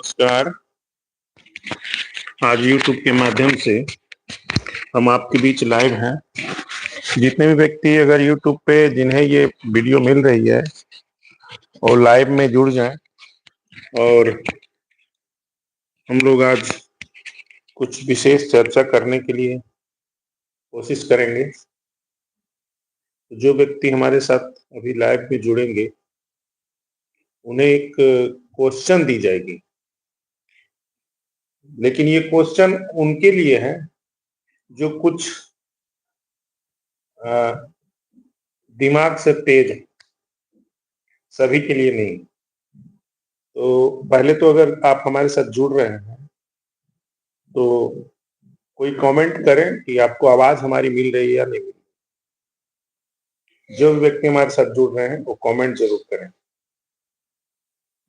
नमस्कार। आज YouTube के माध्यम से हम आपके बीच लाइव हैं। जितने भी व्यक्ति अगर YouTube पे जिन्हें ये वीडियो मिल रही है और लाइव में जुड़ जाएं और हम लोग आज कुछ विशेष चर्चा करने के लिए कोशिश करेंगे। जो व्यक्ति हमारे साथ अभी लाइव में जुड़ेंगे उन्हें एक क्वेश्चन दी जाएगी, लेकिन ये क्वेश्चन उनके लिए है जो कुछ दिमाग से तेज है, सभी के लिए नहीं। तो पहले तो अगर आप हमारे साथ जुड़ रहे हैं तो कोई कमेंट करें कि आपको आवाज हमारी मिल रही है या नहीं मिल रही। जो भी व्यक्ति हमारे साथ जुड़ रहे हैं वो कमेंट जरूर करें।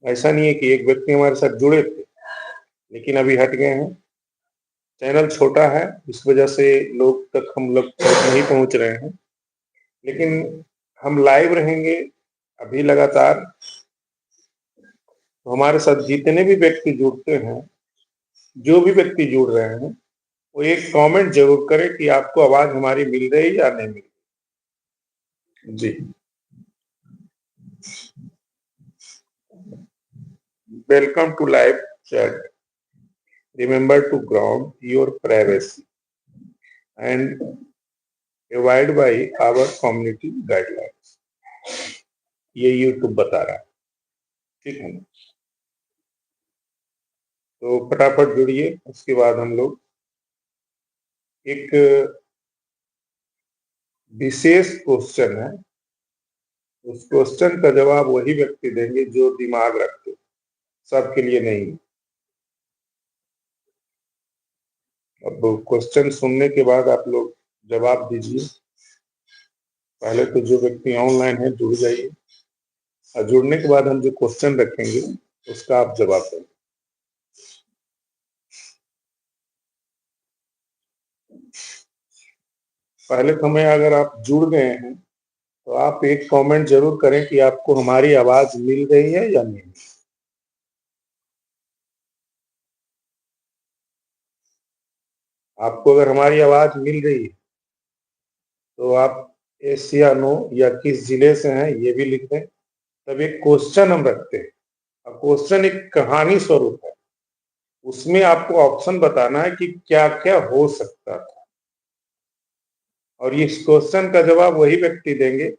ऐसा नहीं है कि एक व्यक्ति हमारे साथ जुड़े थे लेकिन अभी हट गए हैं। चैनल छोटा है, इस वजह से लोग तक हम लोग नहीं पहुंच रहे हैं, लेकिन हम लाइव रहेंगे अभी लगातार। तो हमारे साथ जितने भी व्यक्ति जुड़ते हैं, जो भी व्यक्ति जुड़ रहे हैं, वो एक कमेंट जरूर करें कि आपको आवाज हमारी मिल रही है या नहीं मिल रही। जी, welcome to live chat. Remember to ground your privacy and avoid by our community guidelines. ये यूट्यूब बता रहा है, ठीक है ना। तो फटाफट जुड़िए। उसके बाद हम लोग एक विशेष क्वेश्चन है, उस क्वेश्चन का जवाब वही व्यक्ति देंगे जो दिमाग रखते, सबके लिए नहीं। अब क्वेश्चन सुनने के बाद आप लोग जवाब दीजिए। पहले तो जो व्यक्ति ऑनलाइन है जुड़ जाइए, और जुड़ने के बाद हम जो क्वेश्चन रखेंगे उसका आप जवाब देंगे। पहले तो हमें, अगर आप जुड़ गए हैं तो आप एक कमेंट जरूर करें कि आपको हमारी आवाज मिल रही है या नहीं। आपको अगर हमारी आवाज मिल रही है तो आप एस या नो या किस जिले से हैं ये भी लिख दें। तब एक क्वेश्चन हम रखते हैं, और क्वेश्चन एक कहानी स्वरूप है। उसमें आपको ऑप्शन बताना है कि क्या क्या हो सकता था, और इस क्वेश्चन का जवाब वही व्यक्ति देंगे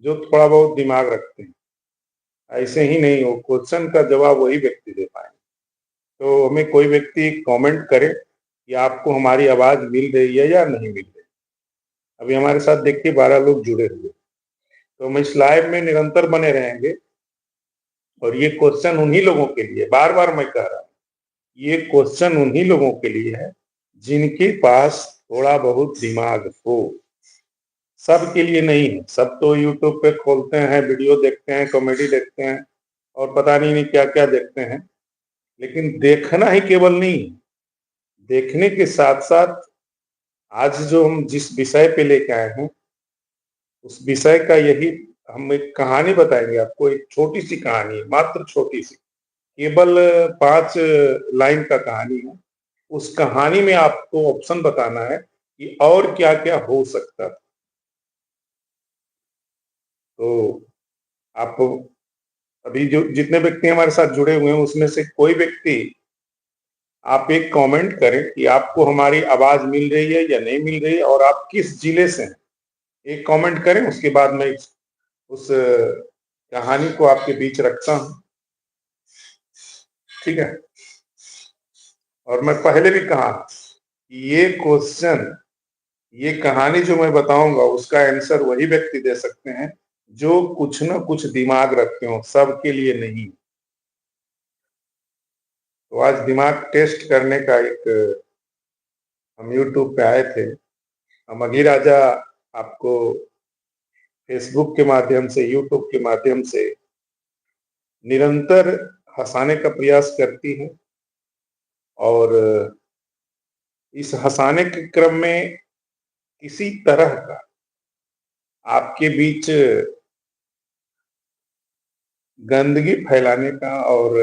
जो थोड़ा बहुत दिमाग रखते हैं। ऐसे ही नहीं हो, क्वेश्चन का जवाब वही व्यक्ति दे पाएंगे। तो हमें कोई व्यक्ति कमेंट करे कि आपको हमारी आवाज मिल रही है या नहीं मिल रही। अभी हमारे साथ देखिए 12 लोग जुड़े हुए, तो हम इस लाइव में निरंतर बने रहेंगे। और ये क्वेश्चन उन्हीं लोगों के लिए, बार बार मैं कह रहा हूँ, ये क्वेश्चन उन्हीं लोगों के लिए है जिनके पास थोड़ा बहुत दिमाग हो। सबके लिए नहीं है। सब तो यूट्यूब पे खोलते हैं, वीडियो देखते हैं, कॉमेडी देखते हैं और पता नहीं क्या क्या देखते हैं। लेकिन देखना ही केवल नहीं, देखने के साथ साथ आज जो हम जिस विषय पे लेके आए हैं उस विषय का यही हम एक कहानी बताएंगे आपको। एक छोटी सी कहानी है, मात्र छोटी सी, केवल 5 लाइन का कहानी है। उस कहानी में आपको ऑप्शन बताना है कि और क्या क्या हो सकता था। तो आप अभी जो जितने व्यक्ति हमारे साथ जुड़े हुए हैं उसमें से कोई व्यक्ति आप एक कमेंट करें कि आपको हमारी आवाज मिल रही है या नहीं मिल रही है और आप किस जिले से हैं। एक कमेंट करें, उसके बाद मैं उस कहानी को आपके बीच रखता हूं, ठीक है। और मैं पहले भी कहा कि ये क्वेश्चन, ये कहानी जो मैं बताऊंगा उसका आंसर वही व्यक्ति दे सकते हैं जो कुछ ना कुछ दिमाग रखते हो, सबके लिए नहीं। तो आज दिमाग टेस्ट करने का एक, हम यूट्यूब पे आए थे। हम अघी राजा आपको फेसबुक के माध्यम से, यूट्यूब के माध्यम से निरंतर हंसाने का प्रयास करती है, और इस हंसाने के क्रम में किसी तरह का आपके बीच गंदगी फैलाने का और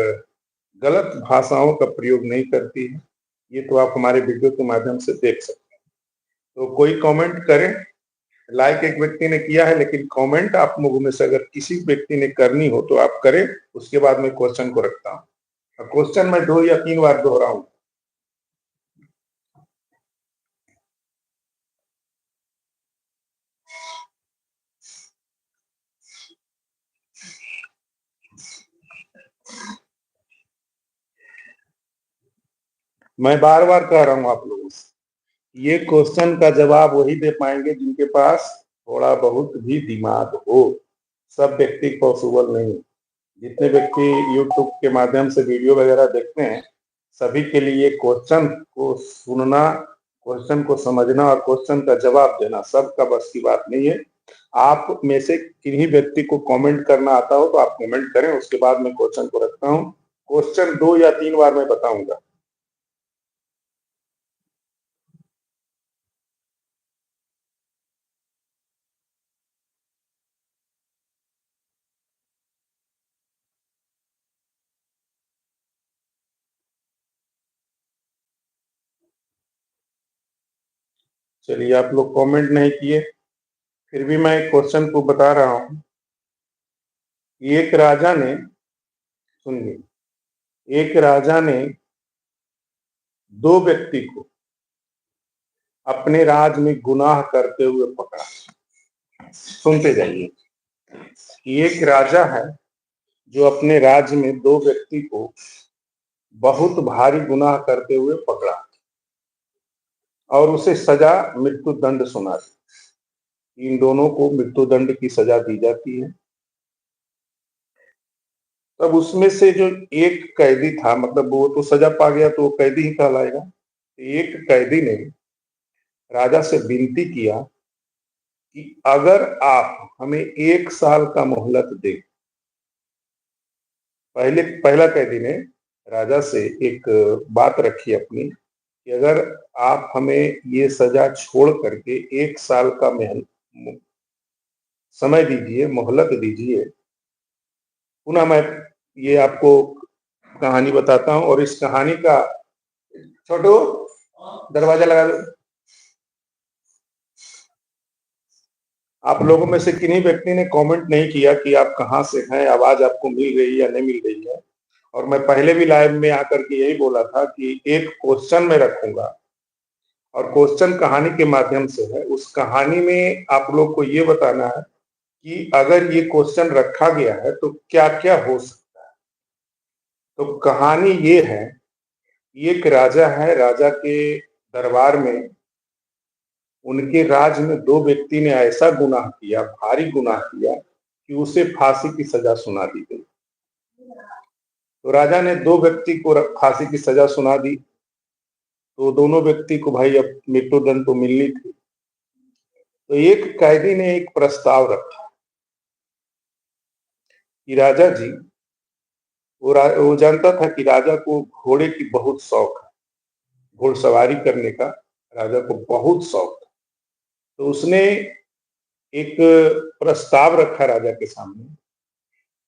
गलत भाषाओं का प्रयोग नहीं करती है। ये तो आप हमारे वीडियो के माध्यम से देख सकते हैं। तो कोई कमेंट करें। लाइक एक व्यक्ति ने किया है, लेकिन कमेंट आप लोगों में से अगर किसी व्यक्ति ने करनी हो तो आप करें। उसके बाद मैं क्वेश्चन को रखता हूँ। क्वेश्चन मैं 2 या 3 बार दोहराऊं। मैं बार बार कह रहा हूं आप लोगों से, ये क्वेश्चन का जवाब वही दे पाएंगे जिनके पास थोड़ा बहुत भी दिमाग हो। सब व्यक्ति पॉसिबल नहीं। जितने व्यक्ति यूट्यूब के माध्यम से वीडियो वगैरह देखते हैं, सभी के लिए क्वेश्चन को सुनना, क्वेश्चन को समझना और क्वेश्चन का जवाब देना सबका बस की बात नहीं है। आप में से किन्हीं व्यक्ति को कमेंट करना आता हो तो आप कमेंट करें, उसके बाद मैं क्वेश्चन को रखता हूँ। क्वेश्चन 2 या 3 बार मैं बताऊंगा। चलिए, आप लोग कमेंट नहीं किए, फिर भी मैं क्वेश्चन को बता रहा हूं। एक राजा ने, सुनिए, एक राजा ने 2 व्यक्ति को अपने राज में गुनाह करते हुए पकड़ा। सुनते जाइए। एक राजा है जो अपने राज्य में 2 व्यक्ति को बहुत भारी गुनाह करते हुए पकड़ा और उसे सजा मृत्यु दंड सुना दी। इन दोनों को मृत्यु दंड की सजा दी जाती है। तब उसमें से जो एक कैदी था, मतलब वो तो सजा पा गया तो वो कैदी ही कहलाएगा। एक कैदी ने राजा से विनती किया कि अगर आप हमें 1 साल का मोहलत दें। पहला कैदी ने राजा से एक बात रखी अपनी कि अगर आप हमें ये सजा छोड़ करके 1 साल का समय दीजिए, मोहलत दीजिए। पुनः मैं ये आपको कहानी बताता हूं और इस कहानी का, छोटू दरवाजा लगा दो। आप लोगों में से किन्हीं व्यक्ति ने कमेंट नहीं किया कि आप कहां से हैं, आवाज आपको मिल रही है या नहीं मिल रही है। और मैं पहले भी लाइव में आकर के यही बोला था कि एक क्वेश्चन में रखूंगा और क्वेश्चन कहानी के माध्यम से है। उस कहानी में आप लोग को ये बताना है कि अगर ये क्वेश्चन रखा गया है तो क्या क्या हो सकता है। तो कहानी ये है, एक राजा है, राजा के दरबार में उनके राज्य में 2 व्यक्ति ने ऐसा गुनाह किया, भारी गुनाह किया कि उसे फांसी की सजा सुना दी गई। तो राजा ने 2 व्यक्ति को फांसी की सजा सुना दी। तो दोनों व्यक्ति को भाई अब मृत्युदंड तो मिलनी थी। तो एक कैदी ने एक प्रस्ताव रखा कि राजा जी, वो जानता था कि राजा को घोड़े की बहुत शौक है, घुड़सवारी करने का राजा को बहुत शौक था। तो उसने एक प्रस्ताव रखा राजा के सामने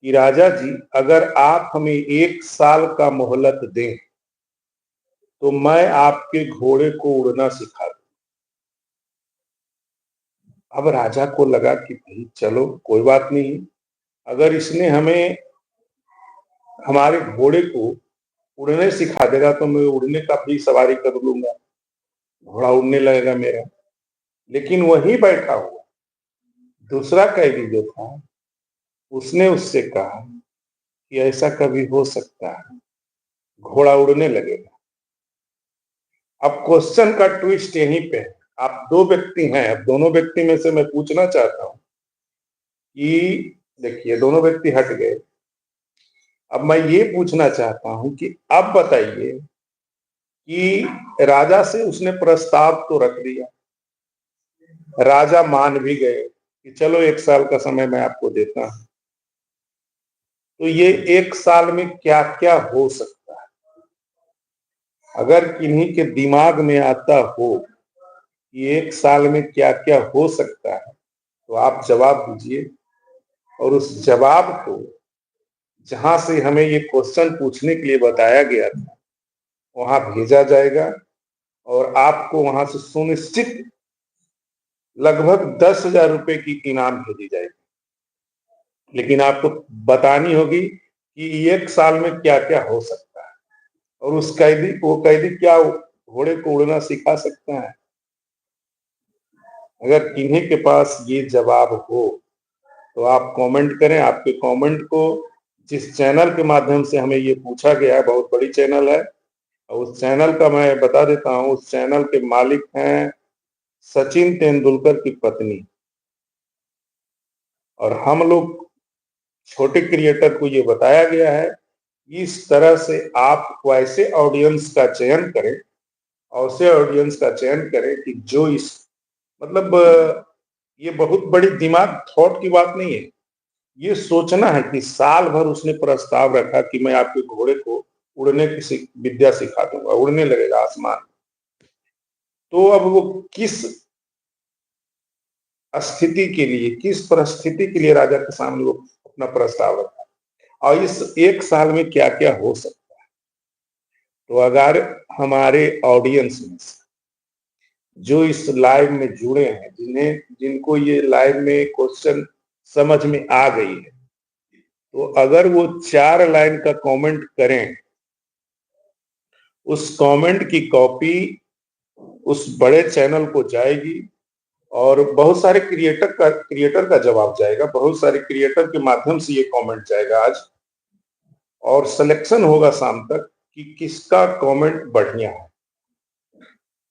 कि राजा जी, अगर आप हमें 1 साल का मोहलत दें तो मैं आपके घोड़े को उड़ना सिखा दूं। अब राजा को लगा कि भाई चलो कोई बात नहीं, अगर इसने हमें हमारे घोड़े को उड़ने सिखा देगा तो मैं उड़ने का भी सवारी कर लूंगा, घोड़ा उड़ने लगेगा मेरा। लेकिन वहीं बैठा हुआ दूसरा कैदी जो था, उसने उससे कहा कि ऐसा कभी हो सकता है, घोड़ा उड़ने लगेगा। अब क्वेश्चन का ट्विस्ट यहीं पे है। आप 2 व्यक्ति हैं, अब दोनों व्यक्ति में से मैं पूछना चाहता हूं कि, देखिए दोनों व्यक्ति हट गए। अब मैं ये पूछना चाहता हूं कि अब बताइए कि राजा से उसने प्रस्ताव तो रख दिया, राजा मान भी गए कि चलो 1 साल का समय मैं आपको देता हूं। तो ये 1 साल में क्या क्या हो सकता है, अगर किन्हीं के दिमाग में आता हो कि 1 साल में क्या क्या हो सकता है तो आप जवाब दीजिए और उस जवाब को जहां से हमें ये क्वेश्चन पूछने के लिए बताया गया था वहां भेजा जाएगा और आपको वहां से सुनिश्चित लगभग 10,000 रुपए की इनाम भेजी जाएगी। लेकिन आपको बतानी होगी कि एक साल में क्या क्या हो सकता है और वो कैदी क्या घोड़े को उड़ना सिखा सकता है। अगर किन्हीं के पास ये जवाब हो तो आप कमेंट करें। आपके कमेंट को जिस चैनल के माध्यम से हमें ये पूछा गया है, बहुत बड़ी चैनल है, और उस चैनल का मैं बता देता हूं, उस चैनल के मालिक हैं सचिन तेंदुलकर की पत्नी। और हम लोग छोटे क्रिएटर को ये बताया गया है इस तरह से आप वैसे ऑडियंस का चयन करें, ऐसे ऑडियंस का चयन करें कि जो इस मतलब ये बहुत बड़ी दिमाग थॉट की बात नहीं है। ये सोचना है कि साल भर उसने प्रस्ताव रखा कि मैं आपके घोड़े को उड़ने की विद्या सिखा दूंगा, उड़ने लगेगा आसमान। तो अब वो किस स्थिति के लिए, किस परिस्थिति के लिए राजा के सामने वो अपना प्रस्ताव रखा और इस एक साल में क्या क्या हो सकता है। तो अगर हमारे ऑडियंस में जो इस लाइव में जुड़े हैं, जिनको ये लाइव में क्वेश्चन समझ में आ गई है, तो अगर वो 4 लाइन का कमेंट करें, उस कमेंट की कॉपी उस बड़े चैनल को जाएगी और बहुत सारे क्रिएटर का जवाब जाएगा, बहुत सारे क्रिएटर के माध्यम से ये कमेंट जाएगा आज, और सिलेक्शन होगा शाम तक कि किसका कमेंट बढ़िया है।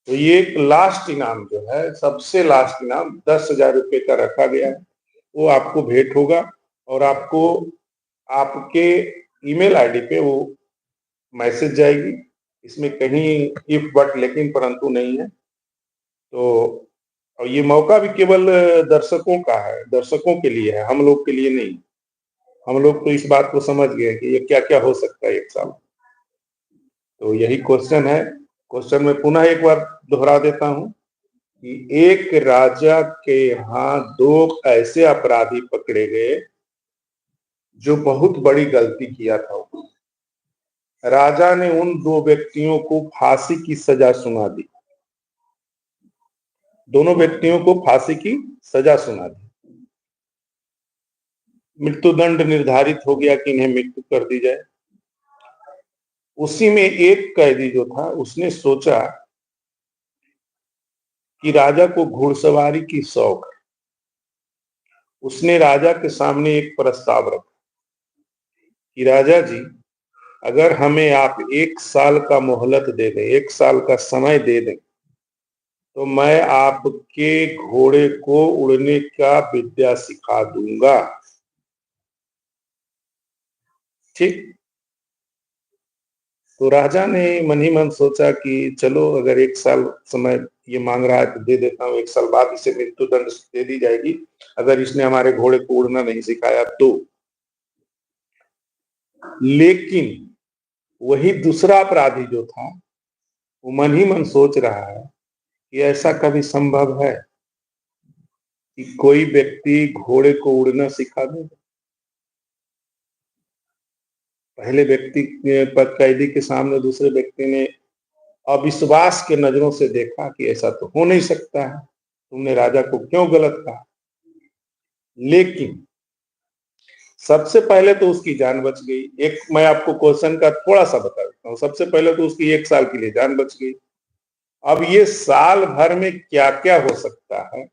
तो ये एक लास्ट इनाम जो है, सबसे लास्ट इनाम 10,000 रुपए का रखा गया है, वो आपको भेंट होगा और आपको आपके ईमेल आईडी पे वो मैसेज जाएगी। इसमें कहीं इफ बट लेकिन परंतु नहीं है। तो और ये मौका भी केवल दर्शकों का है, दर्शकों के लिए है, हम लोग के लिए नहीं। हम लोग तो इस बात को समझ गए कि ये क्या क्या हो सकता है एक साल। तो यही क्वेश्चन है। क्वेश्चन में पुनः एक बार दोहरा देता हूं कि एक राजा के यहाँ 2 ऐसे अपराधी पकड़े गए जो बहुत बड़ी गलती किया था। राजा ने उन 2 व्यक्तियों को फांसी की सजा सुना दी। दोनों व्यक्तियों को फांसी की सजा सुना दी। मृत्युदंड निर्धारित हो गया कि इन्हें मृत्यु कर दी जाए। उसी में एक कैदी जो था उसने सोचा कि राजा को घुड़सवारी की शौक है। उसने राजा के सामने एक प्रस्ताव रखा कि राजा जी, अगर हमें आप 1 साल का मोहलत दे दें, 1 साल का समय दे दें, तो मैं आपके घोड़े को उड़ने का विद्या सिखा दूंगा। ठीक। तो राजा ने मन ही मन सोचा कि चलो, अगर 1 साल समय ये मांग रहा है तो दे देता हूँ, 1 साल बाद इसे मृत्युदंड दे दी जाएगी अगर इसने हमारे घोड़े को उड़ना नहीं सिखाया तो। लेकिन वही दूसरा अपराधी जो था वो मन ही मन सोच रहा है कि ऐसा कभी संभव है कि कोई व्यक्ति घोड़े को उड़ना सिखा दे। पहले व्यक्ति पर कैदी के सामने दूसरे व्यक्ति ने अविश्वास के नजरों से देखा कि ऐसा तो हो नहीं सकता है, तुमने राजा को क्यों गलत कहा। लेकिन सबसे पहले तो उसकी जान बच गई। एक मैं आपको क्वेश्चन का थोड़ा सा बता देता हूँ। सबसे पहले तो उसकी 1 साल के लिए जान बच गई। अब ये साल भर में क्या क्या हो सकता है,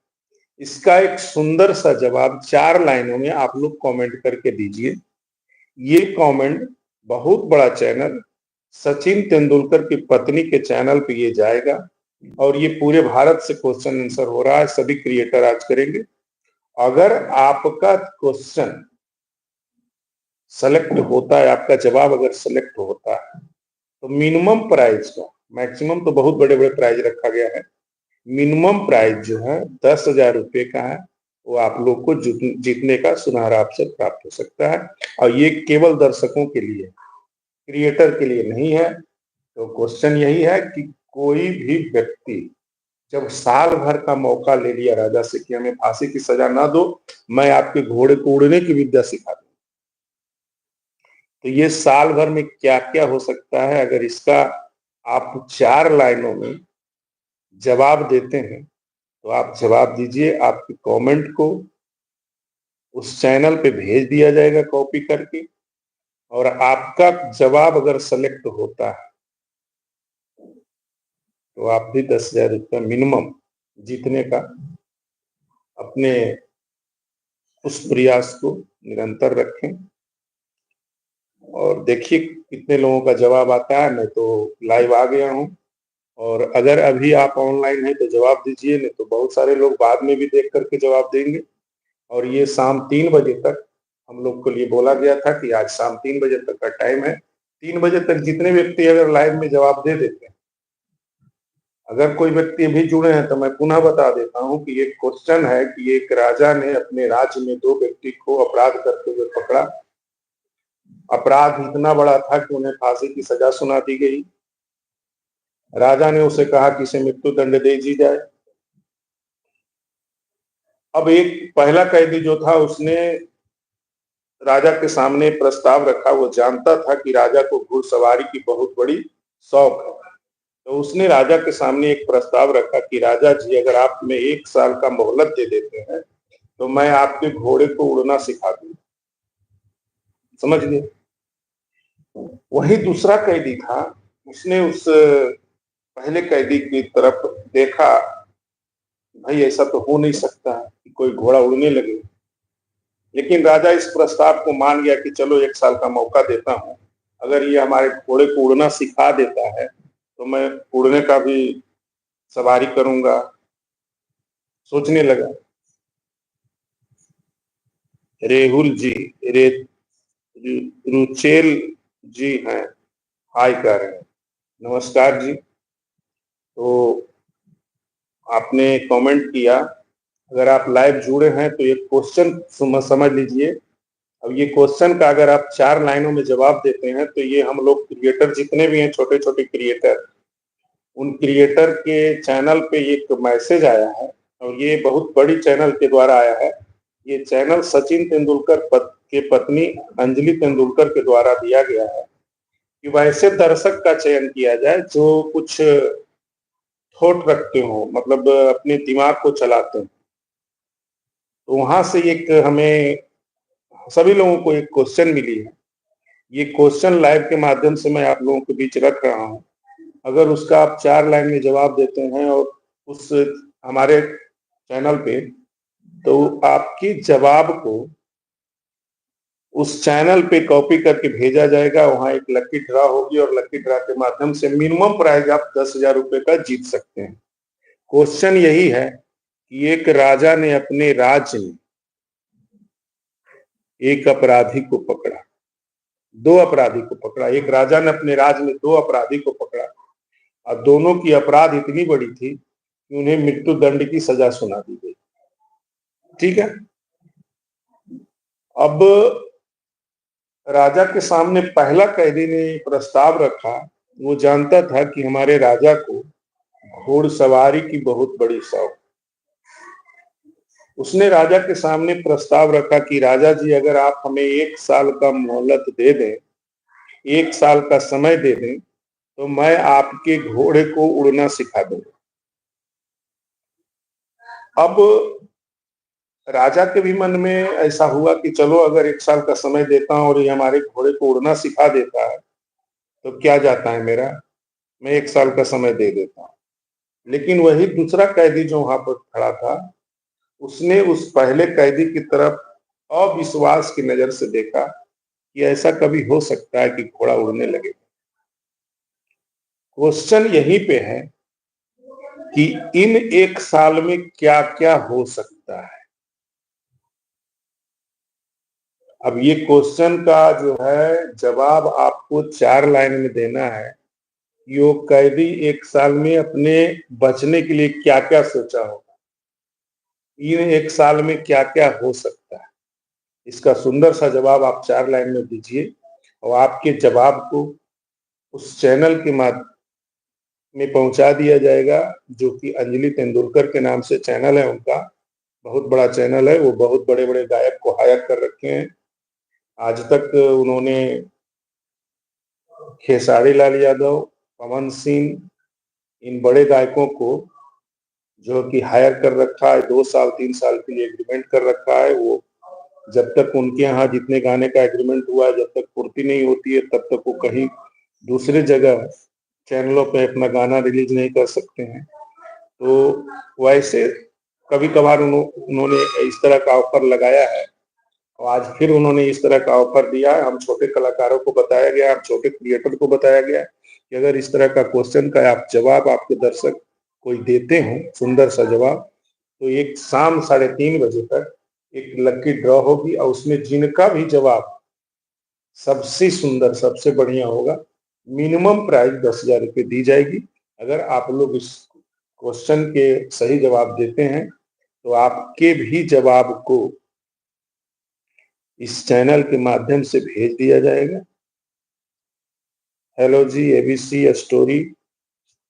इसका एक सुंदर सा जवाब 4 लाइनों में आप लोग कमेंट करके दीजिए। ये कमेंट बहुत बड़ा चैनल सचिन तेंदुलकर की पत्नी के चैनल पे ये जाएगा और ये पूरे भारत से क्वेश्चन आंसर हो रहा है, सभी क्रिएटर आज करेंगे। अगर आपका क्वेश्चन सेलेक्ट होता है, आपका जवाब अगर सेलेक्ट होता है, तो मिनिमम प्राइज का, मैक्सिमम तो बहुत बड़े बड़े प्राइज रखा गया है, मिनिमम प्राइज जो है 10,000 रुपए का है। वो आप लोग को जीतने का सुनहरा अवसर प्राप्त हो सकता है और ये केवल दर्शकों के लिए, क्रिएटर के लिए नहीं है। तो क्वेश्चन यही है कि कोई भी व्यक्ति जब साल भर का मौका ले लिया राजा से कि हमें फांसी की सजा ना दो, मैं आपके घोड़े को उड़ने की विद्या सिखा दूं, तो ये साल भर में क्या क्या हो सकता है, अगर इसका आप 4 लाइनों में जवाब देते हैं तो आप जवाब दीजिए। आपके कमेंट को उस चैनल पे भेज दिया जाएगा कॉपी करके, और आपका जवाब अगर सेलेक्ट होता है तो आप भी 10,000 रुपये मिनिमम जीतने का अपने उस प्रयास को निरंतर रखें और देखिए कितने लोगों का जवाब आता है। मैं तो लाइव आ गया हूँ, और अगर अभी आप ऑनलाइन हैं तो जवाब दीजिए, नहीं तो बहुत सारे लोग बाद में भी देख करके जवाब देंगे। और ये शाम 3 बजे तक हम लोग को लिए बोला गया था कि आज शाम 3 बजे तक का टाइम है। 3 बजे तक जितने व्यक्ति अगर लाइव में जवाब दे देते हैं, अगर कोई व्यक्ति अभी जुड़े हैं तो मैं पुनः बता देता हूं कि ये क्वेश्चन है कि एक राजा ने अपने राज्य में 2 व्यक्ति को अपराध करते हुए पकड़ा। अपराध इतना बड़ा था कि उन्हें फांसी की सजा सुना दी गई। राजा ने उसे कहा कि इसे मृत्यु दंड दे दी जाए। अब एक पहला कैदी जो था उसने राजा के सामने प्रस्ताव रखा। वो जानता था कि राजा को घुड़सवारी की बहुत बड़ी शौक है, तो उसने राजा के सामने एक प्रस्ताव रखा कि राजा जी, अगर आप में 1 साल का मोहलत दे देते हैं तो मैं आपके घोड़े को उड़ना सिखा दूंगा। समझ गए? वही दूसरा कैदी था, उसने उस पहले कैदी की तरफ देखा, भाई ऐसा तो हो नहीं सकता कि कोई घोड़ा उड़ने लगे। लेकिन राजा इस प्रस्ताव को मान गया कि चलो 1 साल का मौका देता हूं, अगर ये हमारे घोड़े को उड़ना सिखा देता है तो मैं उड़ने का भी सवारी करूंगा। सोचने लगा। रेहुल जी, रे रुचेल जी हैं, हाय कह रहे हैं। नमस्कार जी। तो आपने कमेंट किया, अगर आप लाइव जुड़े हैं तो ये क्वेश्चन समझ लीजिए। अब ये क्वेश्चन का अगर आप 4 लाइनों में जवाब देते हैं तो ये हम लोग क्रिएटर जितने भी हैं, छोटे छोटे क्रिएटर, उन क्रिएटर के चैनल पे एक मैसेज आया है, और ये बहुत बड़ी चैनल के द्वारा आया है। ये चैनल सचिन तेंदुलकर के पत्नी अंजलि तेंदुलकर के द्वारा दिया गया है कि वैसे दर्शक का चयन किया जाए जो कुछ थॉट रखते हो, मतलब अपने दिमाग को चलाते हैं। तो वहां से एक हमें सभी लोगों को एक क्वेश्चन मिली है। ये क्वेश्चन लाइव के माध्यम से मैं आप लोगों के बीच रख रहा हूँ। अगर उसका आप 4 लाइन में जवाब देते हैं और उस हमारे चैनल पे, तो आपकी जवाब को उस चैनल पे कॉपी करके भेजा जाएगा। वहां एक लकी ड्रा होगी और लकी ड्रा के माध्यम से मिनिमम प्राइज आप 10,000 रुपए का जीत सकते हैं। क्वेश्चन यही है कि एक राजा ने अपने राज्य में एक अपराधी को पकड़ा, 2 अपराधी को पकड़ा। एक राजा ने अपने राज्य में 2 अपराधी को पकड़ा, और दोनों की अपराध इतनी बड़ी थी कि उन्हें मृत्यु दंड की सजा सुना दी गई। ठीक है। अब राजा के सामने पहला कैदी ने प्रस्ताव रखा। वो जानता था कि हमारे राजा को घोड़सवारी की बहुत बड़ी शौक। उसने राजा के सामने प्रस्ताव रखा कि राजा जी, अगर आप हमें 1 साल का मोहलत दे दें, 1 साल का समय दे दें, तो मैं आपके घोड़े को उड़ना सिखा दूंगा। अब राजा के भी मन में ऐसा हुआ कि चलो अगर 1 साल का समय देता हूं और ये हमारे घोड़े को उड़ना सिखा देता है तो क्या जाता है मेरा, मैं 1 साल का समय दे देता हूं। लेकिन वही दूसरा कैदी जो वहां पर खड़ा था, उसने उस पहले कैदी की तरफ अविश्वास की नजर से देखा कि ऐसा कभी हो सकता है कि घोड़ा उड़ने लगे। क्वेश्चन यहीं पे है कि इन 1 साल में क्या क्या हो सकता है। अब ये क्वेश्चन का जो है जवाब आपको 4 लाइन में देना है। यो कैदी 1 साल में अपने बचने के लिए क्या क्या सोचा होगा, इन 1 साल में क्या क्या हो सकता है, इसका सुंदर सा जवाब आप 4 लाइन में दीजिए। और आपके जवाब को उस चैनल के माध्यम में पहुंचा दिया जाएगा, जो कि अंजलि तेंदुलकर के नाम से चैनल है उनका। बहुत बड़ा चैनल है, वो बहुत बड़े बड़े गायक को हायर कर रखे हैं। आज तक उन्होंने खेसारी लाल यादव, पवन सिंह, इन बड़े गायकों को जो कि हायर कर रखा है, 2 साल 3 साल के लिए एग्रीमेंट कर रखा है। वो जब तक उनके यहाँ जितने गाने का एग्रीमेंट हुआ है, जब तक पूर्ति नहीं होती है, तब तक वो कहीं दूसरे जगह चैनलों पे अपना गाना रिलीज नहीं कर सकते हैं। तो वैसे कभी कभार उन्होंने इस तरह का ऑफर लगाया है और आज फिर उन्होंने इस तरह का ऑफर दिया है। हम छोटे कलाकारों को बताया गया, हम छोटे क्रिएटर को बताया गया कि अगर इस तरह का क्वेश्चन का आप जवाब आपके दर्शक कोई देते हो, सुंदर सा जवाब, तो एक शाम 3:30 बजे तक एक लकी ड्रॉ होगी और उसमें जिनका भी जवाब सबसे सुंदर सबसे बढ़िया होगा, मिनिमम प्राइस 10,000 रुपये दी जाएगी। अगर आप लोग इस क्वेश्चन के सही जवाब देते हैं तो आपके भी जवाब को इस चैनल के माध्यम से भेज दिया जाएगा। हेलो जी, एबीसी स्टोरी,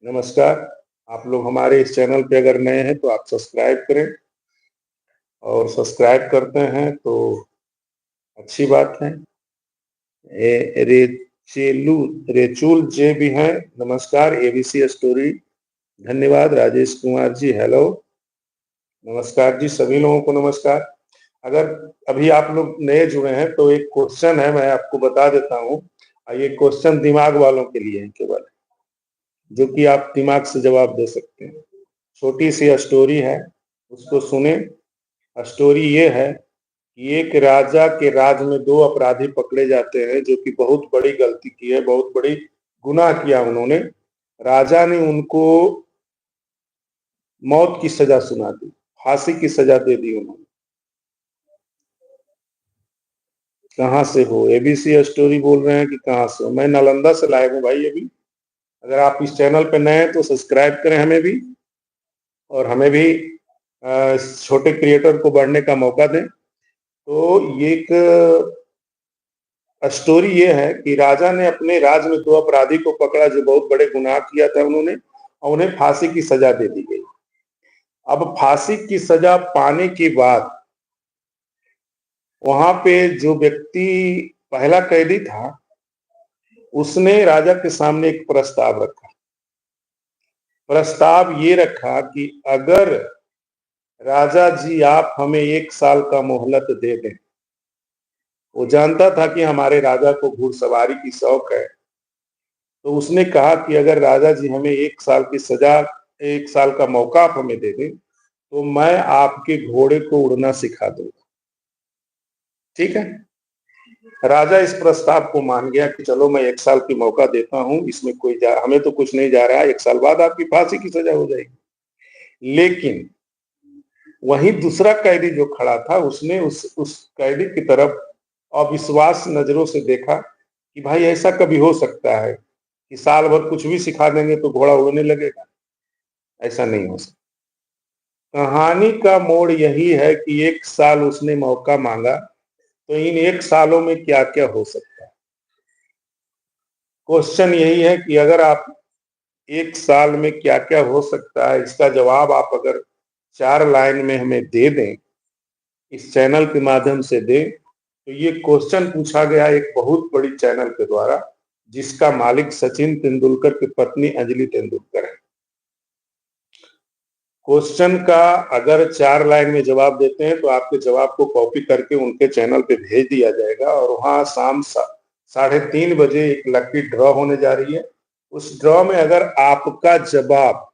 नमस्कार। आप लोग हमारे इस चैनल पे अगर नए हैं तो आप सब्सक्राइब करें, और सब्सक्राइब करते हैं तो अच्छी बात है। रेचुल जे भी हैं, नमस्कार। एबीसी स्टोरी, धन्यवाद। राजेश कुमार जी, हेलो, नमस्कार जी, सभी लोगों को नमस्कार। अगर अभी आप लोग नए जुड़े हैं तो एक क्वेश्चन है, मैं आपको बता देता हूँ। ये क्वेश्चन दिमाग वालों के लिए है केवल, जो कि आप दिमाग से जवाब दे सकते हैं। छोटी सी स्टोरी है, उसको सुने। स्टोरी ये है कि एक राजा के राज में 2 अपराधी पकड़े जाते हैं जो कि बहुत बड़ी गलती की है, बहुत बड़ी गुनाह किया उन्होंने। राजा ने उनको मौत की सजा सुना दी, फांसी की सजा दे दी उन्होंने। कहाँ से हो? एबीसी स्टोरी बोल रहे हैं कि कहाँ से हो? मैं नालंदा से लाया हूँ भाई अभी। अगर आप इस चैनल पे नए हैं तो सब्सक्राइब करें हमें भी, और हमें भी छोटे क्रिएटर को बढ़ने का मौका दें। तो ये एक स्टोरी ये है कि राजा ने अपने राज में 2 अपराधी को पकड़ा जो बहुत बड़े गुनाह किया था उन्होंने, और उन्हें फांसी की सजा दे दी गई। अब फांसी की सजा पाने के बाद वहां पे जो व्यक्ति पहला कैदी था, उसने राजा के सामने एक प्रस्ताव रखा। प्रस्ताव ये रखा कि अगर राजा जी आप हमें 1 साल का मोहलत दे दें। वो जानता था कि हमारे राजा को घुड़सवारी की शौक है, तो उसने कहा कि अगर राजा जी हमें 1 साल की सजा, 1 साल का मौका आप हमें दे दें तो मैं आपके घोड़े को उड़ना सिखा दूंगा। ठीक है, राजा इस प्रस्ताव को मान गया कि चलो मैं 1 साल की मौका देता हूं, इसमें हमें तो कुछ नहीं जा रहा है, 1 साल बाद आपकी फांसी की सजा हो जाएगी। लेकिन वहीं दूसरा कैदी जो खड़ा था, उसने उस कैदी की तरफ अविश्वास नजरों से देखा कि भाई ऐसा कभी हो सकता है कि साल भर कुछ भी सिखा देंगे तो घोड़ा उड़ने लगेगा? ऐसा नहीं हो सकता। कहानी का मोड़ यही है कि 1 साल उसने मौका मांगा, तो इन 1 सालों में क्या क्या हो सकता है। क्वेश्चन यही है कि अगर आप 1 साल में क्या क्या हो सकता है, इसका जवाब आप अगर 4 लाइन में हमें दे दें, इस चैनल के माध्यम से दें, तो ये क्वेश्चन पूछा गया एक बहुत बड़ी चैनल के द्वारा, जिसका मालिक सचिन तेंदुलकर की पत्नी अंजलि तेंदुलकर है। क्वेश्चन का अगर 4 लाइन में जवाब देते हैं तो आपके जवाब को कॉपी करके उनके चैनल पे भेज दिया जाएगा, और वहां शाम 3:30 बजे एक लकी ड्रॉ होने जा रही है। उस ड्रॉ में अगर आपका जवाब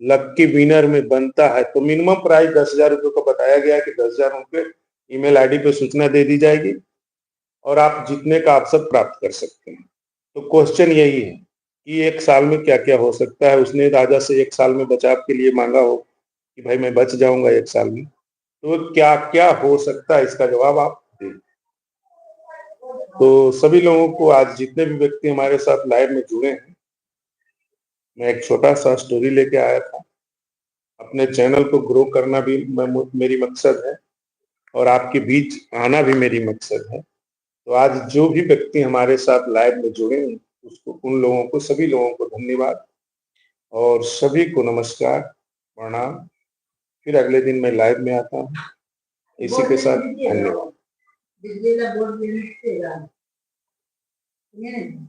लकी विनर में बनता है तो मिनिमम प्राइस 10,000 रुपये को बताया गया है कि 10,000 रुपये ईमेल आईडी पे सूचना दे दी जाएगी और आप जीतने का अवसर प्राप्त कर सकते हैं। तो क्वेश्चन यही है कि 1 साल में क्या क्या हो सकता है। उसने राजा से 1 साल में बचाव के लिए मांगा हो कि भाई मैं बच जाऊंगा 1 साल में, तो क्या क्या हो सकता है, इसका जवाब आप दें। तो सभी लोगों को, आज जितने भी व्यक्ति हमारे साथ लाइव में जुड़े हैं, मैं एक छोटा सा स्टोरी लेके आया था। अपने चैनल को ग्रो करना भी मेरी मकसद है, और आपके बीच आना भी मेरी मकसद है। तो आज जो भी व्यक्ति हमारे साथ लाइव में जुड़े, उसको, उन लोगों को, सभी लोगों को धन्यवाद, और सभी को नमस्कार, प्रणाम। फिर अगले दिन मैं लाइव में आता हूँ। इसी के साथ धन्यवाद। ये नहीं